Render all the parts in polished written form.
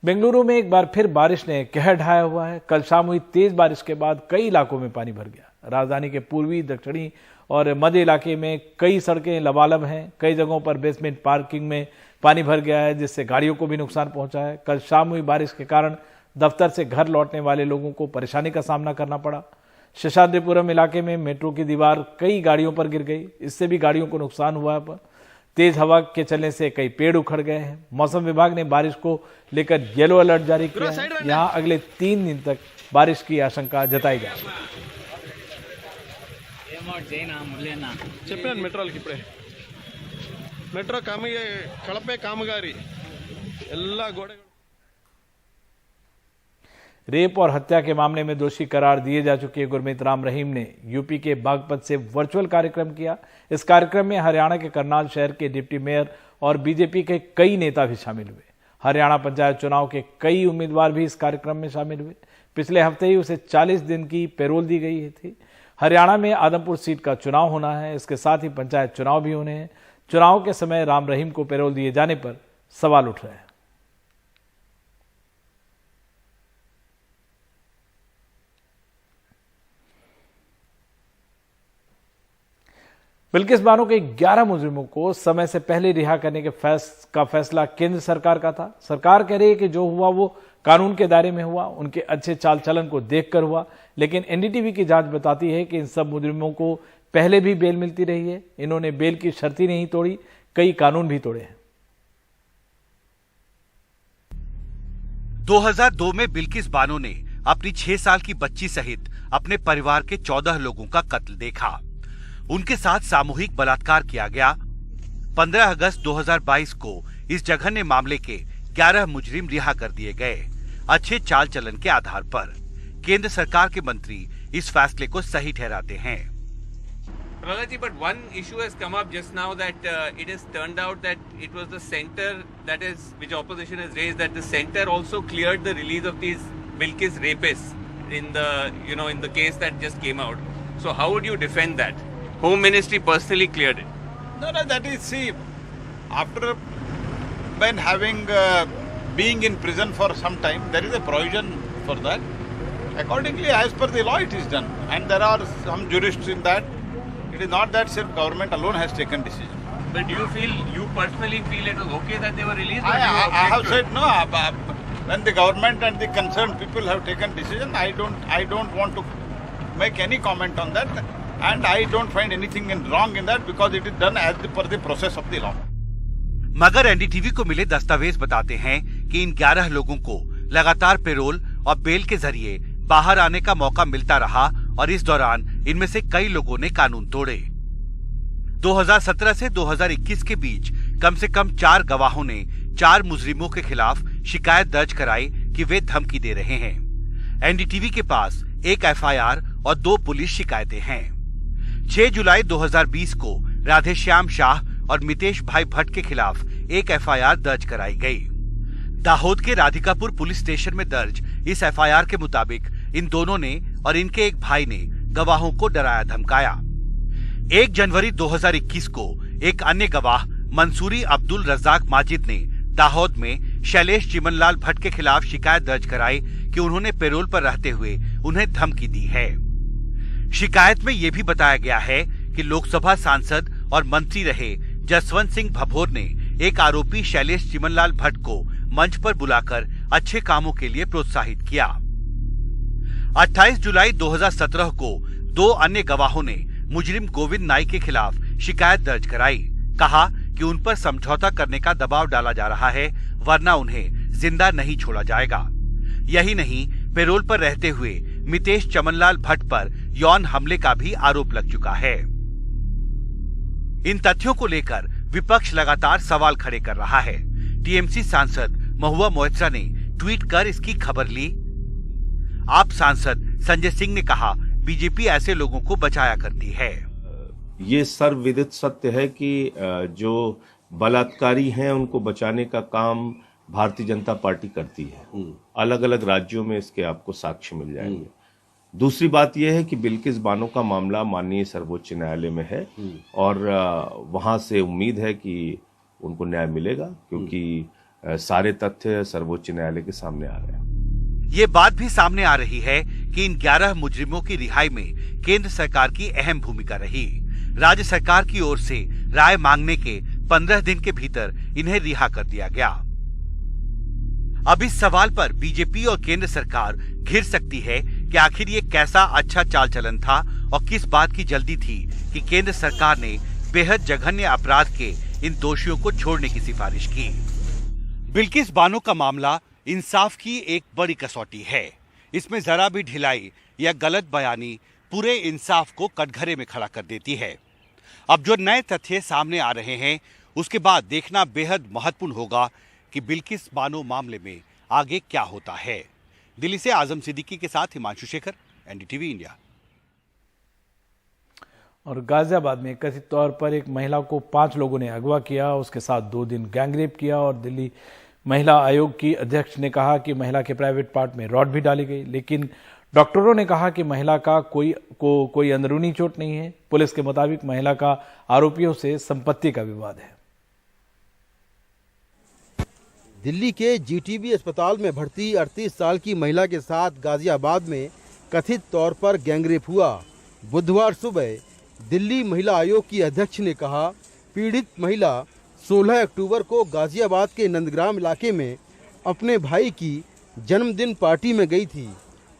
बेंगलुरु में एक बार फिर बारिश ने कहर ढाया हुआ है। कल शाम हुई तेज बारिश के बाद कई इलाकों में पानी भर गया। राजधानी के पूर्वी, दक्षिणी और मध्य इलाके में कई सड़कें लबालब हैं। कई जगहों पर बेसमेंट पार्किंग में पानी भर गया है, जिससे गाड़ियों को भी नुकसान पहुंचा है। कल शाम हुई बारिश के कारण दफ्तर से घर लौटने वाले लोगों को परेशानी का सामना करना पड़ा। शेषाद्रिपुरम इलाके में मेट्रो की दीवार कई गाड़ियों पर गिर गई, इससे भी गाड़ियों को नुकसान हुआ है। तेज हवा के चलने से कई पेड़ उखड़ गए हैं। मौसम विभाग ने बारिश को लेकर येलो अलर्ट जारी किया है। यहां अगले 3 दिन तक बारिश की आशंका जताई जा रही है। मेट्रो कड़पे कामगारी रेप और हत्या के मामले में दोषी करार दिए जा चुके गुरमीत राम रहीम ने यूपी के बागपत से वर्चुअल कार्यक्रम किया। इस कार्यक्रम में हरियाणा के करनाल शहर के डिप्टी मेयर और बीजेपी के कई नेता भी शामिल हुए। हरियाणा पंचायत चुनाव के कई उम्मीदवार भी इस कार्यक्रम में शामिल हुए। पिछले हफ्ते ही उसे 40 दिन की पैरोल दी गई थी। हरियाणा में आदमपुर सीट का चुनाव होना है, इसके साथ ही पंचायत चुनाव भी होने हैं। चुनाव के समय राम रहीम को पैरोल दिए जाने पर सवाल उठ रहे हैं। बिल्किस बानो के 11 मुजरिमों को समय से पहले रिहा करने के फैसला केंद्र सरकार का था। सरकार कह रही है कि जो हुआ वो कानून के दायरे में हुआ, उनके अच्छे चाल चलन को देखकर हुआ। लेकिन एनडीटीवी की जांच बताती है कि इन सब मुजरिमों को पहले भी बेल मिलती रही है। इन्होंने बेल की शर्त ही नहीं तोड़ी, कई कानून भी तोड़े हैं। 2002 में बिल्किस बानो ने अपनी 6 साल की बच्ची सहित अपने परिवार के 14 लोगों का कत्ल देखा। उनके साथ सामूहिक बलात्कार किया गया। 15 अगस्त 2022 को इस जघन्य मामले के 11 मुजरिम रिहा कर दिए गए, अच्छे चाल चलन के आधार पर। केंद्र सरकार के मंत्री इस फैसले को सही ठहराते हैं। Pralay ji, but one issue has come up just now that it has turned out that it was the center that is, which opposition has raised, that the center also cleared the release of these Bilkis rapists in the, in the case that just came out. So how would you defend that? Home Ministry personally cleared it. No, that is, see, after when having being in prison for some time, there is a provision for that. Accordingly, as per the law, it is done, and there are some jurists in that. It is not that self government alone has taken decision. But do you personally feel it was okay that they were released? I have said no. When the government and the concerned people have taken decision, I don't want to make any comment on that. And I don't find anything wrong in that because it is done as per the process of the law. मगर NDTV को मिले दस्तावेज बताते हैं कि इन 11 लोगों को लगातार पैरोल और बेल के जरिए बाहर आने का मौका मिलता रहा और इस दौरान इनमें से कई लोगों ने कानून तोड़े। 2017 से 2021 के बीच कम से कम 4 गवाहों ने 4 मुजरिमों के खिलाफ शिकायत दर्ज कराई कि वे धमकी दे रहे हैं। एनडीटीवी के पास 1 एफआईआर और 2 पुलिस शिकायतें हैं। 6 जुलाई 2020 को राधेश्याम शाह और मितेश भाई भट्ट के खिलाफ 1 एफआईआर दर्ज कराई गई। दाहोद के राधिकापुर पुलिस स्टेशन में दर्ज इस एफआईआर के मुताबिक इन दोनों ने और इनके एक भाई ने गवाहों को डराया धमकाया। 1 जनवरी 2021 को एक अन्य गवाह मंसूरी अब्दुल रज्जाक माजिद ने दाहोद में शैलेश चिमनलाल भट्ट के खिलाफ शिकायत दर्ज कराई कि उन्होंने पैरोल पर रहते हुए उन्हें धमकी दी है। शिकायत में यह भी बताया गया है कि लोकसभा सांसद और मंत्री रहे जसवंत सिंह भभोर ने एक आरोपी शैलेश चिमनलाल भट्ट को मंच पर बुलाकर अच्छे कामों के लिए प्रोत्साहित किया। 28 जुलाई 2017 को 2 अन्य गवाहों ने मुजरिम गोविंद नाइक के खिलाफ शिकायत दर्ज कराई। कहा कि उन पर समझौता करने का दबाव डाला जा रहा है, वरना उन्हें जिंदा नहीं छोड़ा जाएगा। यही नहीं, पैरोल पर रहते हुए मितेश चमनलाल भट्ट पर यौन हमले का भी आरोप लग चुका है। इन तथ्यों को लेकर विपक्ष लगातार सवाल खड़े कर रहा है। टीएमसी सांसद महुआ मोइत्रा ने ट्वीट कर इसकी खबर ली। आप सांसद संजय सिंह ने कहा, बीजेपी ऐसे लोगों को बचाया करती है। ये सर्वविदित सत्य है कि जो बलात्कारी हैं उनको बचाने का काम भारतीय जनता पार्टी करती है। अलग अलग राज्यों में इसके आपको साक्ष्य मिल जाएंगे। दूसरी बात यह है कि बिल्किस बानो का मामला माननीय सर्वोच्च न्यायालय में है और वहां से उम्मीद है कि उनको न्याय मिलेगा, क्योंकि सारे तथ्य सर्वोच्च न्यायालय के सामने आ रहे हैं। ये बात भी सामने आ रही है कि इन 11 मुजरिमों की रिहाई में केंद्र सरकार की अहम भूमिका रही। राज्य सरकार की ओर से राय मांगने के 15 दिन के भीतर इन्हें रिहा कर दिया गया। अब इस सवाल पर बीजेपी और केंद्र सरकार घिर सकती है कि आखिर ये कैसा अच्छा चाल चलन था और किस बात की जल्दी थी कि केंद्र सरकार ने बेहद जघन्य अपराध के इन दोषियों को छोड़ने की सिफारिश की। बिल्किस बानो का मामला इंसाफ की एक बड़ी कसौटी है। इसमें जरा भी ढिलाई या गलत बयानी पूरे इंसाफ को कटघरे में खड़ा कर देती है। अब जो नए तथ्य सामने आ रहे हैं उसके बाद देखना बेहद महत्वपूर्ण होगा कि बिल्किस बानो मामले में आगे क्या होता है। दिल्ली से आजम सिद्दीकी के साथ हिमांशु शेखर, एनडीटीवी इंडिया। और गाजियाबाद में कथित तौर पर एक महिला को 5 लोगों ने अगवा किया, उसके साथ 2 दिन गैंगरेप किया और दिल्ली महिला आयोग की अध्यक्ष ने कहा कि महिला के प्राइवेट पार्ट में रॉड भी डाली गई, लेकिन डॉक्टरों ने कहा कि महिला का कोई अंदरूनी चोट नहीं है। पुलिस के मुताबिक महिला का आरोपियों से संपत्ति का विवाद है। दिल्ली के जीटीबी अस्पताल में भर्ती 38 साल की महिला के साथ गाजियाबाद में कथित तौर पर गैंगरेप हुआ। बुधवार सुबह दिल्ली महिला आयोग की अध्यक्ष ने कहा, पीड़ित महिला 16 अक्टूबर को गाजियाबाद के नंदग्राम इलाके में अपने भाई की जन्मदिन पार्टी में गई थी।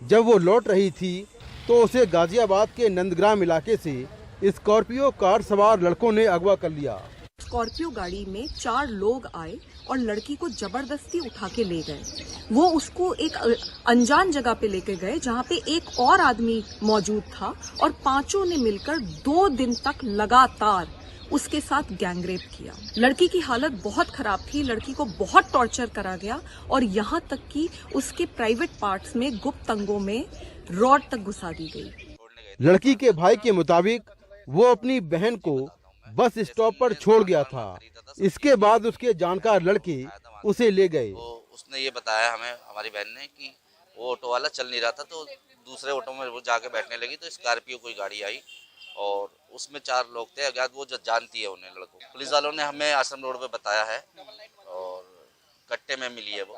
जब वो लौट रही थी तो उसे गाजियाबाद के नंदग्राम इलाके से स्कॉर्पियो कार सवार लड़कों ने अगवा कर लिया। स्कॉर्पियो गाड़ी में 4 लोग आए और लड़की को जबरदस्ती उठा के ले गए। वो उसको एक अनजान जगह पे लेके गए जहाँ पे एक और आदमी मौजूद था और 5 ने मिलकर 2 दिन तक लगातार उसके साथ गैंगरेप किया। लड़की की हालत बहुत खराब थी, लड़की को बहुत टॉर्चर करा गया और यहाँ तक कि उसके प्राइवेट पार्ट्स में गुप्त अंगों में रॉड तक घुसा दी गई। लड़की के भाई के मुताबिक वो अपनी बहन को बस स्टॉप पर छोड़ गया था। इसके बाद उसके जानकार लड़के उसे ले गए। उसने ये बताया हमें, हमारी बहन ने, कि वो ऑटो वाला चल नहीं रहा था तो दूसरे ऑटो में वो जाके बैठने लगी तो स्कॉर्पियो कोई गाड़ी आई और उसमें 4 लोग थे अज्ञात। वो जो जानती है उन्हें लड़कों, पुलिस वालों ने हमें आश्रम रोड पे बताया है और कट्टे में मिली है, वो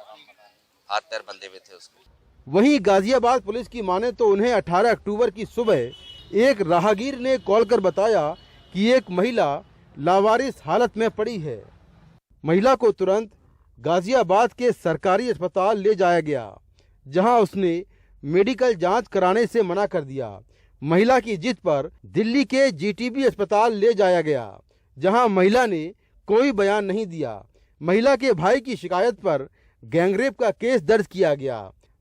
हाथ पैर बंधे हुए थे उसके। वहीं गाजियाबाद पुलिस की माने तो उन्हें 18 अक्टूबर की सुबह एक राहगीर ने कॉल कर बताया कि एक महिला लावारिस हालत में पड़ी है। महिला को तुरंत गाजियाबाद के सरकारी अस्पताल ले जाया गया, जहां उसने मेडिकल जांच कराने से मना कर दिया। महिला की जिद पर दिल्ली के जीटीबी अस्पताल ले जाया गया, जहां महिला ने कोई बयान नहीं दिया। महिला के भाई की शिकायत पर गैंगरेप का केस दर्ज किया गया।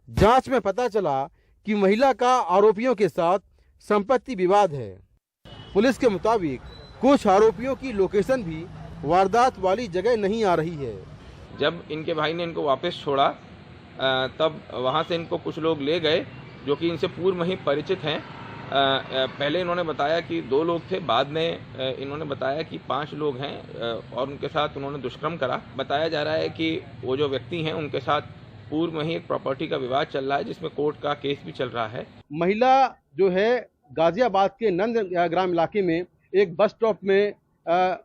जांच में पता चला कि महिला का आरोपियों के साथ संपत्ति विवाद है। पुलिस के मुताबिक कुछ आरोपियों की लोकेशन भी वारदात वाली जगह नहीं आ रही है। जब इनके भाई ने इनको वापस छोड़ा तब वहां से इनको कुछ लोग ले गए जो कि इनसे पूर्व में ही परिचित हैं। पहले इन्होंने बताया कि 2 लोग थे, बाद में इन्होंने बताया कि 5 लोग हैं और उनके साथ उन्होंने दुष्कर्म करा। बताया जा रहा है कि वो जो व्यक्ति हैं उनके साथ पूर्व में ही एक प्रॉपर्टी का विवाद चल रहा है जिसमें कोर्ट का केस भी चल रहा है। महिला जो है गाजियाबाद के नंदग्राम इलाके में एक बस स्टॉप में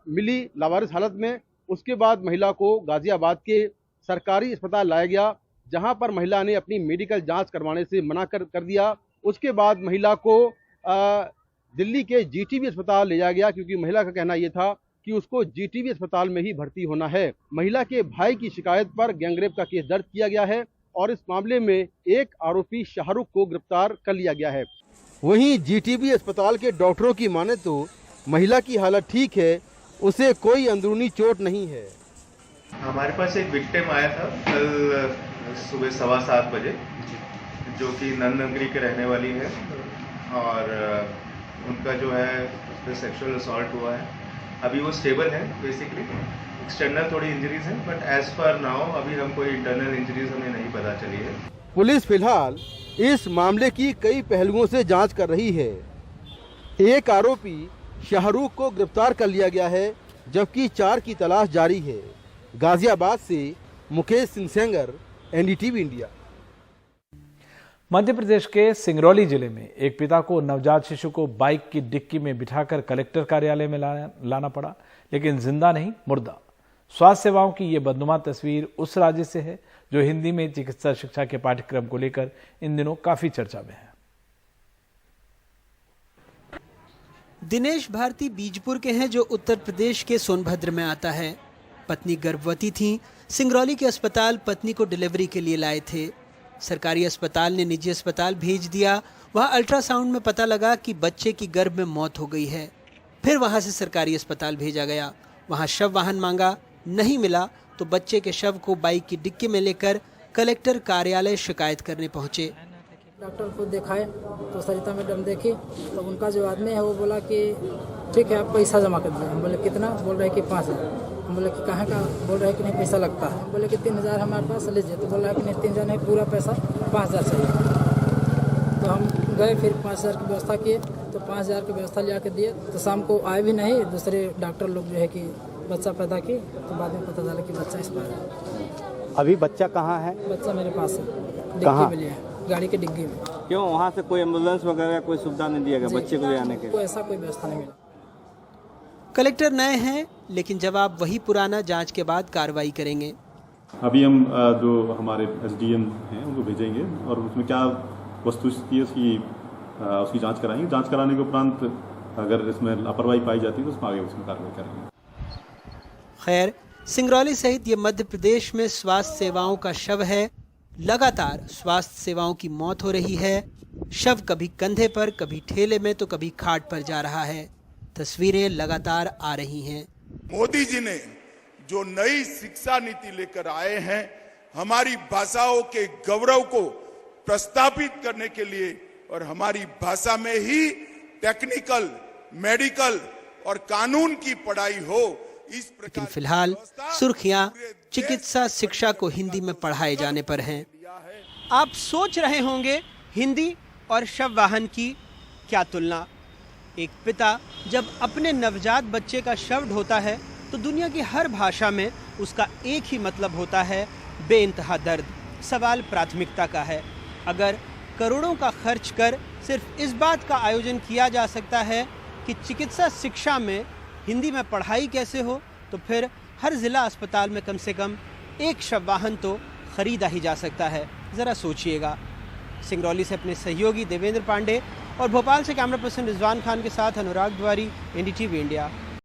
मिली लावारिस हालत में। उसके बाद महिला को गाजियाबाद के सरकारी अस्पताल लाया गया, जहां पर महिला ने अपनी मेडिकल जांच करवाने से मना कर दिया। उसके बाद महिला को दिल्ली के जीटीबी अस्पताल ले जाया गया, क्योंकि महिला का कहना यह था कि उसको जीटीबी अस्पताल में ही भर्ती होना है। महिला के भाई की शिकायत पर गैंगरेप का केस दर्ज किया गया है और इस मामले में एक आरोपी शाहरुख को गिरफ्तार कर लिया गया है। वहीं जीटीबी अस्पताल के डॉक्टरों की माने तो महिला की हालत ठीक है, उसे कोई अंदरूनी चोट नहीं है। हमारे पास एक विक्टिम आया था कल सुबह 7:15 बजे, जो कि नंदनगरी के रहने वाली है और उनका जो है उस पर सेक्सुअल असॉल्ट हुआ है। अभी वो स्टेबल है, बेसिकली एक्सटर्नल थोड़ी इंजरीज हैं, बट एज पर नाउ अभी हम कोई इंटरनल इंजरीज हमें नहीं पता चली है। पुलिस फिलहाल इस मामले की कई पहलुओं से जांच कर रही है। एक आरोपी शाहरुख को गिरफ्तार कर लिया गया है, जबकि 4 की तलाश जारी है। गाजियाबाद से मुकेश सिंह सेंगर, एनडीटीवी इंडिया। मध्य प्रदेश के सिंगरौली जिले में एक पिता को नवजात शिशु को बाइक की डिक्की में बिठाकर कलेक्टर कार्यालय में लाना पड़ा, लेकिन जिंदा नहीं मुर्दा। स्वास्थ्य सेवाओं की ये बदनुमा तस्वीर उस राज्य से है जो हिंदी में चिकित्सा शिक्षा के पाठ्यक्रम को लेकर इन दिनों काफी चर्चा में है। दिनेश भारती बीजपुर के हैं जो उत्तर प्रदेश के सोनभद्र में आता है। पत्नी गर्भवती थी। सिंगरौली के अस्पताल पत्नी को डिलीवरी के लिए लाए थे। सरकारी अस्पताल ने निजी अस्पताल भेज दिया। वहां अल्ट्रासाउंड में पता लगा कि बच्चे की गर्भ में मौत हो गई है। फिर वहां से सरकारी अस्पताल भेजा गया। वहां शव वाहन मांगा, नहीं मिला तो बच्चे के शव को बाइक की डिक्की में लेकर कलेक्टर कार्यालय शिकायत करने पहुंचे। डॉक्टर को दिखाए तो सरिता मैडम देखी तो उनका जो आदमी है वो बोला कि ठीक है आप पैसा जमा कर दीजिए। हम बोले कितना? बोल रहे कि 5,000। हम बोले कि कहाँ का? बोल रहे कि नहीं पैसा लगता है। हम बोले कि 3,000 हमारे पास लीजिए। तो बोल रहा है कि नहीं 3,000 नहीं, पूरा पैसा 5,000 चाहिए। तो हम गए फिर 5,000 की व्यवस्था किए तो 5,000 की व्यवस्था लिया के दिए। तो शाम को आए भी नहीं। दूसरे डॉक्टर लोग जो है कि बच्चा पैदा की तो बाद में पता चला कि बच्चा एक्सपायर है। अभी बच्चा कहाँ है? बच्चा मेरे पास है, डिग्गी में लिया, गाड़ी के डिग्गी में। क्यों वहाँ से कोई एम्बुलेंस वगैरह कोई सुविधा नहीं दिया गया बच्चे को ले आने के? कोई ऐसा कोई व्यवस्था नहीं मिला। कलेक्टर नए हैं लेकिन जवाब वही पुराना, जांच के बाद कार्रवाई करेंगे। अभी हम जो हमारे SDM हैं उनको भेजेंगे और उसमें क्या वस्तुस्थिति है उसकी जांच कराएंगे। जांच कराने के उपरांत अगर इसमें लापरवाही पाई जाती है तो उसमें आगे उसमें कार्रवाई करेंगे। खैर, सिंगरौली सहित ये मध्य प्रदेश में स्वास्थ्य सेवाओं का शव है। लगातार स्वास्थ्य सेवाओं की मौत हो रही है। शव कभी कंधे पर, कभी ठेले में तो कभी खाट पर जा रहा है। तस्वीरें लगातार आ रही हैं। मोदी जी ने जो नई शिक्षा नीति लेकर आए हैं, हमारी भाषाओं के गौरव को प्रस्थापित करने के लिए और हमारी भाषा में ही टेक्निकल, मेडिकल और कानून की पढ़ाई हो, लेकिन फिलहाल सुर्खियां चिकित्सा शिक्षा को हिंदी में पढ़ाए जाने पर हैं। आप सोच रहे होंगे हिंदी और शव वाहन की क्या तुलना। एक पिता जब अपने नवजात बच्चे का शव ढोता है तो दुनिया की हर भाषा में उसका एक ही मतलब होता है, बेइंतहा दर्द। सवाल प्राथमिकता का है। अगर करोड़ों का खर्च कर सिर्फ इस बात का आयोजन किया जा सकता है कि चिकित्सा शिक्षा में हिंदी में पढ़ाई कैसे हो, तो फिर हर जिला अस्पताल में कम से कम एक शव वाहन तो खरीदा ही जा सकता है। ज़रा सोचिएगा। सिंगरौली से अपने सहयोगी देवेंद्र पांडे और भोपाल से कैमरा पर्सन रिजवान खान के साथ अनुराग द्वारी, NDTV इंडिया।